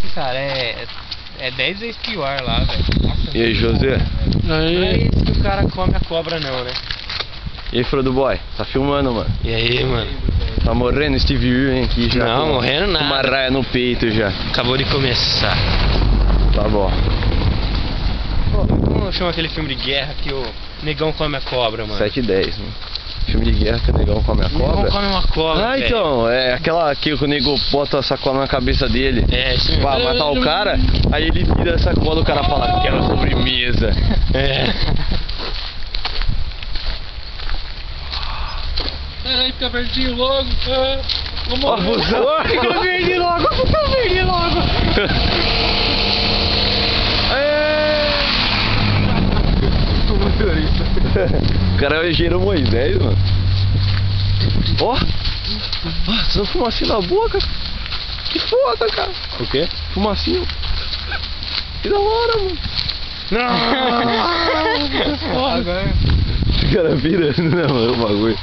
cara, é 10 vezes pior lá, velho. E aí, José? Não é isso que o cara come a cobra não, né? E aí, Frodo Boy? Tá filmando, mano? E aí, mano? Tá morrendo Steve Irwin aqui já? Não, morrendo nada. Com uma raia no peito já. Acabou de começar. Tá bom. Pô, como chama aquele filme de guerra que o negão come a cobra, mano? 7 e 10, mano. Filme de guerra que o negão come a cobra? O negão come uma cobra, Ah, velho. então, é aquela que o nego bota a sacola na cabeça dele pra matar o cara, aí ele tira a sacola, o cara fala, quero sobremesa. Peraí, fica verdinho logo. Vamos lá. Fica verde logo, fica verde logo. O cara é o engenheiro Moisés, mano. Ó! Ó, fumacinha na boca. Que foda, cara. O quê? Fumacinho. Que da hora, mano. Não! Agora. Esse cara virando, né, mano? O bagulho.